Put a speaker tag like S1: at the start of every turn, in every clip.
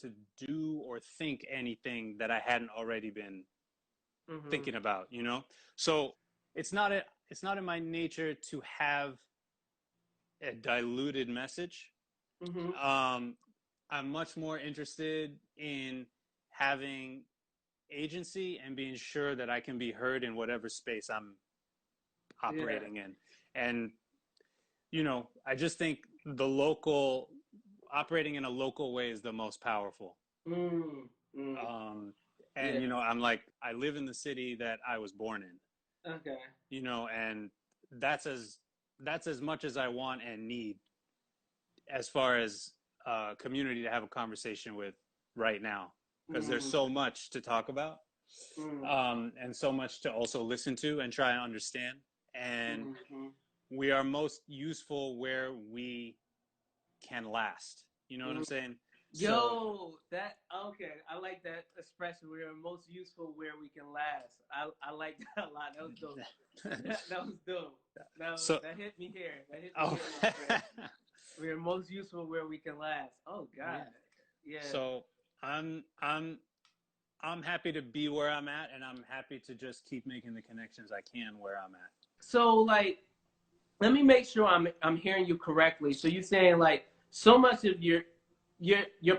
S1: To do or think anything that I hadn't already been thinking about, you know? So it's not in my nature to have a diluted message. I'm much more interested in having agency and being sure that I can be heard in whatever space I'm operating in. And, you know, I just think operating in a local way is the most powerful. And, you know, I live in the city that I was born in.
S2: Okay.
S1: You know, and that's as much as I want and need as far as community to have a conversation with right now, because there's so much to talk about, and so much to also listen to and try and understand. And we are most useful where we can last. You know what I'm saying?
S2: Okay. I like that expression. We are most useful where we can last. I like that a lot. That was dope. That was dope. That hit me here. That hit me here, my friend. We are most useful where we can last. Oh God. Yeah.
S1: So I'm happy to be where I'm at, and I'm happy to just keep making the connections I can where I'm at.
S2: So like, let me make sure I'm hearing you correctly. So you're saying like so much of your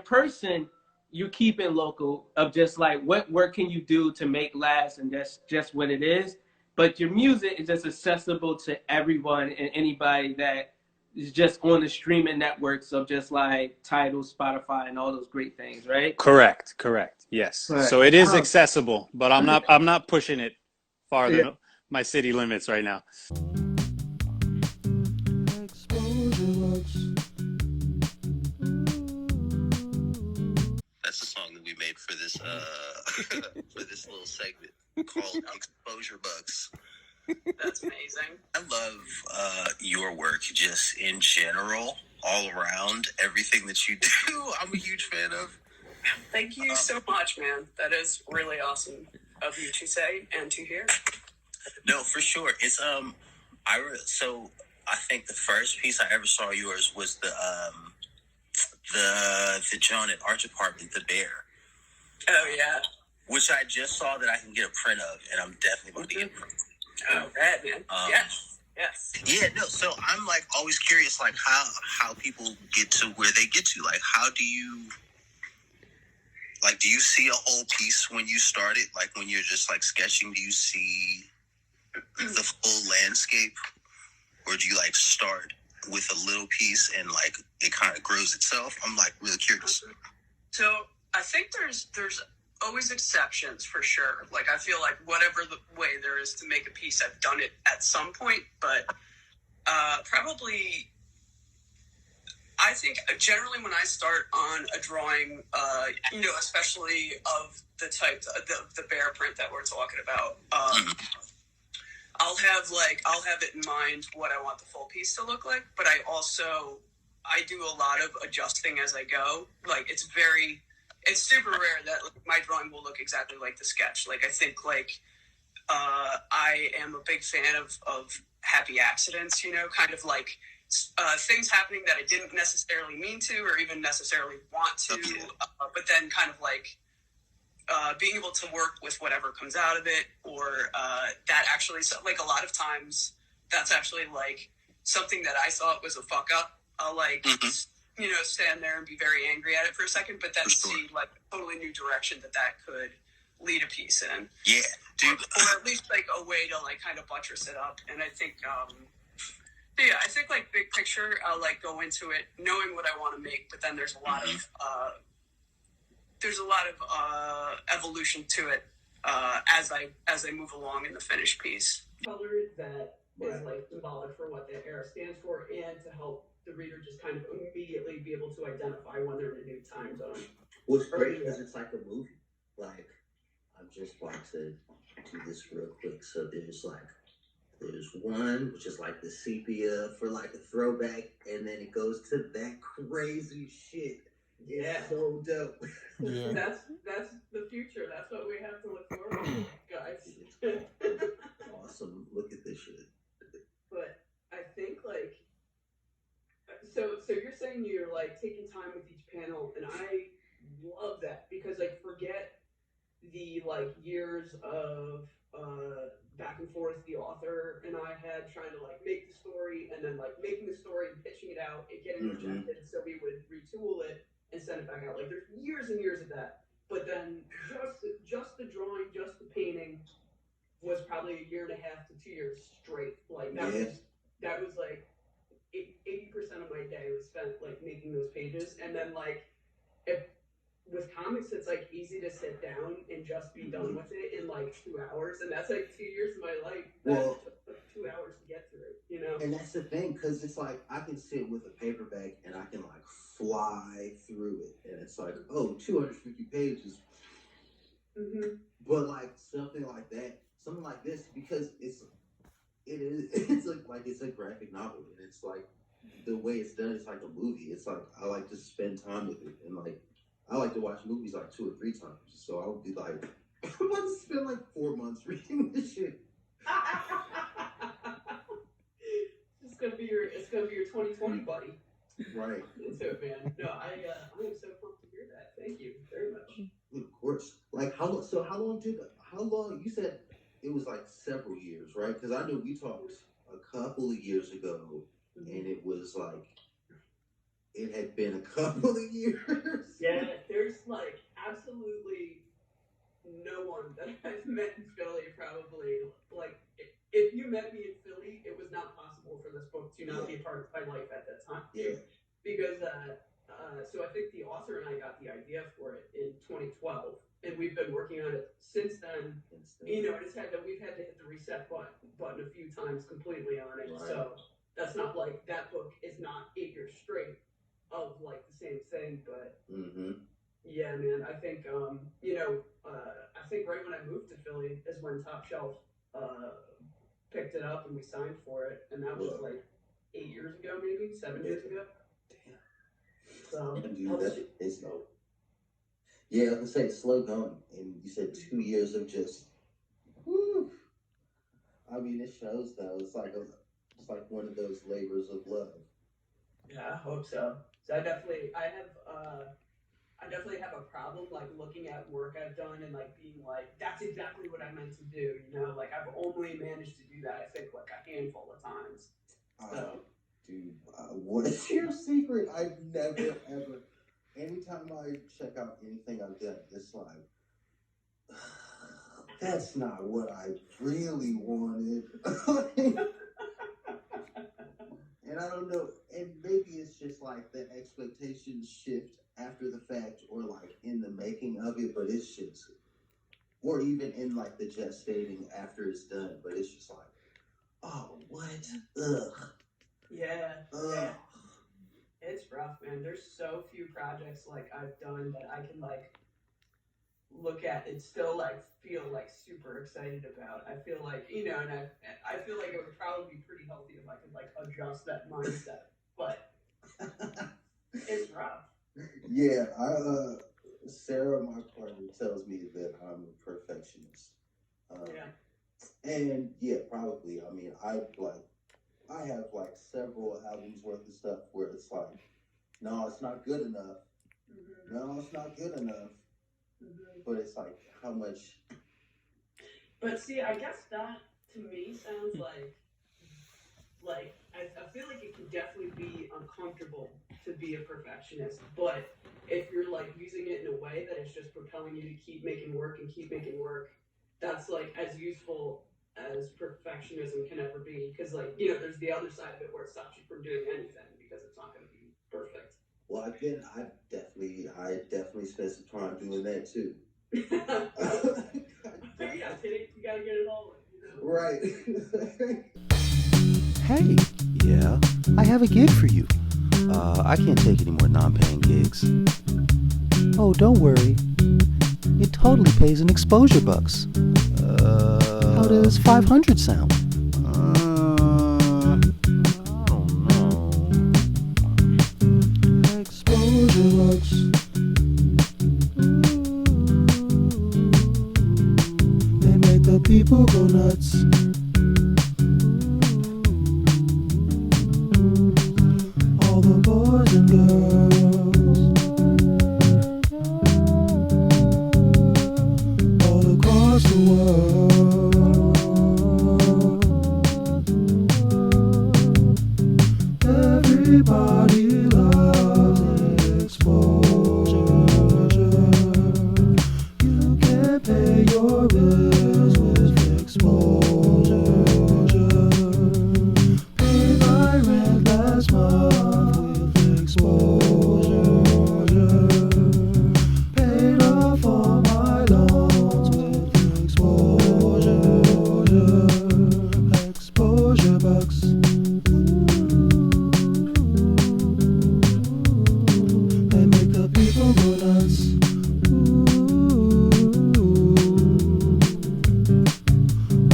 S2: person you keep in local, of just like what work can you do to make last, and that's just what it is. But your music is just accessible to everyone and anybody that is just on the streaming networks of just like Tidal, Spotify, and all those great things, right?
S1: Correct. Yes.
S2: Right.
S1: So it is accessible, but I'm not pushing it farther than my city limits right now.
S3: That's the song that we made for this for this little segment called Exposure Bugs.
S4: That's amazing.
S3: I love your work just in general, all around, everything that you do. I'm a huge fan of.
S4: Thank you so much, man. That is really awesome of you to say and to hear.
S3: No, for sure. It's so I think the first piece I ever saw yours was the John at Art Department, The Bear.
S4: Oh yeah.
S3: Which I just saw that I can get a print of, and I'm definitely going to get a print.
S4: Oh, rad, man. Yes.
S3: Yeah, no, so I'm like always curious, like how people get to where they get to. Like, how do you see a whole piece when you start it? Like, when you're just like sketching, do you see the full landscape? Or do you like start with a little piece and like it kind of grows itself? I'm like really curious.
S4: So I think there's always exceptions for sure. Like, I feel like whatever the way there is to make a piece, I've done it at some point, but probably I think generally when I start on a drawing, you know, especially of the type, the bear print that we're talking about, I'll have it in mind what I want the full piece to look like, but I do a lot of adjusting as I go. Like, it's super rare that my drawing will look exactly like the sketch. Like, I think I am a big fan of happy accidents, you know, kind of like things happening that I didn't necessarily mean to or even necessarily want to, but then kind of like being able to work with whatever comes out of it, or that actually, so, like, a lot of times that's actually like something that I thought was a fuck up. I'll you know, stand there and be very angry at it for a second, but then see like a totally new direction that could lead a piece in.
S3: Yeah, dude.
S4: Or at least like a way to like kind of buttress it up. And I think, I think like big picture, I'll like go into it knowing what I want to make, but then there's a lot of evolution to it as I move along in the finished piece.
S5: Color that is like symbolic for what that era stands for, and to help the reader just kind of immediately be able to identify when they're in a new time zone.
S6: What's great is it's like a movie. Like, I'm just about to do this real quick. So there's one, which is like the sepia for like a throwback, and then it goes to that crazy shit.
S5: Yeah.
S6: So dope.
S5: Yeah. That's the future. That's what we have to look forward to, guys.
S6: Awesome. Look at this shit.
S5: But I think like So you're saying you're like taking time with each panel, and I love that because like forget the like years of back and forth the author and I had trying to like make the story and then like making the story and pitching it out, it getting rejected, so we would retool it and send it back out. Like there's years and years of that. But then just the drawing, just the painting was probably 1.5 to 2 years straight. Like that was like 80% of my day was spent like making those pages. And then like if with comics it's like easy to sit down and just be done with it in like 2 hours, and that's like 2 years of my life that took like 2 hours to get through, you know.
S6: And that's the thing, because it's like I can sit with a paperback and I can like fly through it, and it's like 250 pages. But like something like that, something like this, because it's like it's a graphic novel, and it's like the way it's done, it's like a movie. It's like I like to spend time with it, and like I like to watch movies like 2 or 3 times. So I would be like, I'm about to spend like 4 months reading this shit.
S5: It's gonna be your 2020 buddy.
S6: Right.
S5: So man, no, I am so pumped to hear that. Thank you very much.
S6: Of course. Like how long you said it was like several years, right? Because I know we talked a couple of years ago, and it was like it had been a couple of years.
S5: Yeah, there's like absolutely no one that I've met in Philly probably. Like, if you met me in Philly, it was not possible for this book to not be a part of my life at that time.
S6: Yeah.
S5: Because, so I think the author and I got the idea for it in 2012, and we've been working on it since then. You know, we've had to hit the reset button a few times completely on it. Right. So that's not like that book is not 8 years straight of like the same thing, but yeah, man, I think I think right when I moved to Philly is when Top Shelf picked it up and we signed for it, and that was like 8 years ago, maybe 7 years ago.
S6: Damn.
S5: So
S6: dude, it's yeah, I was gonna say it's slow going, and you said 2 years of just whew. I mean, it shows though. It's like one of those labors of love.
S5: Yeah, I hope so. So I definitely have a problem like looking at work I've done and like being like, that's exactly what I meant to do. You know, like I've only managed to do that, I think, like a handful of times. So,
S6: dude, what's your secret? I've never ever. Anytime I check out anything I've done, it's like, that's not what I really wanted. And I don't know, and maybe it's just like the expectations shift after the fact or like in the making of it, but it's just, or even in like the gestating after it's done, but it's just like, oh, what? Ugh.
S5: Yeah.
S6: Ugh.
S5: Yeah. It's rough, man. There's so few projects like I've done that I can like look at and still like feel like super excited about. I feel like, you know, and I feel like it would probably be pretty healthy if I could like adjust that mindset, but it's rough.
S6: Yeah, Sarah, my partner, tells me that I'm a perfectionist. And yeah, probably. I mean, I have like several albums worth of stuff where it's like, no, it's not good enough. No, it's not good enough. But it's like, how much?
S5: But see, I guess that to me sounds like I feel like it can definitely be uncomfortable to be a perfectionist, but if you're like using it in a way that is just propelling you to keep making work, that's like as useful as perfectionism can ever be, because like, you know, there's the other side of it where it stops you from doing anything because it's not going to be perfect.
S6: Well, again, I definitely spent some time doing that too.
S5: Yeah, you gotta get it all in, you know?
S6: Right.
S7: Hey, yeah, I have a gig for you. I can't take any more non-paying gigs. Oh, don't worry. It totally pays in exposure bucks. How does 500 sound? I don't know. Exposure bucks. They make the people go nuts. All the boys and girls all across the world. Everybody loves exposure. You can pay your bills with exposure. Pay my rent last month with exposure. Paid off all my loans with exposure. Exposure bucks. They make the people go nuts.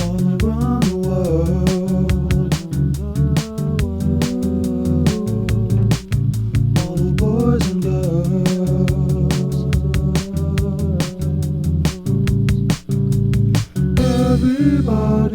S7: All around the world. All the boys and girls. Everybody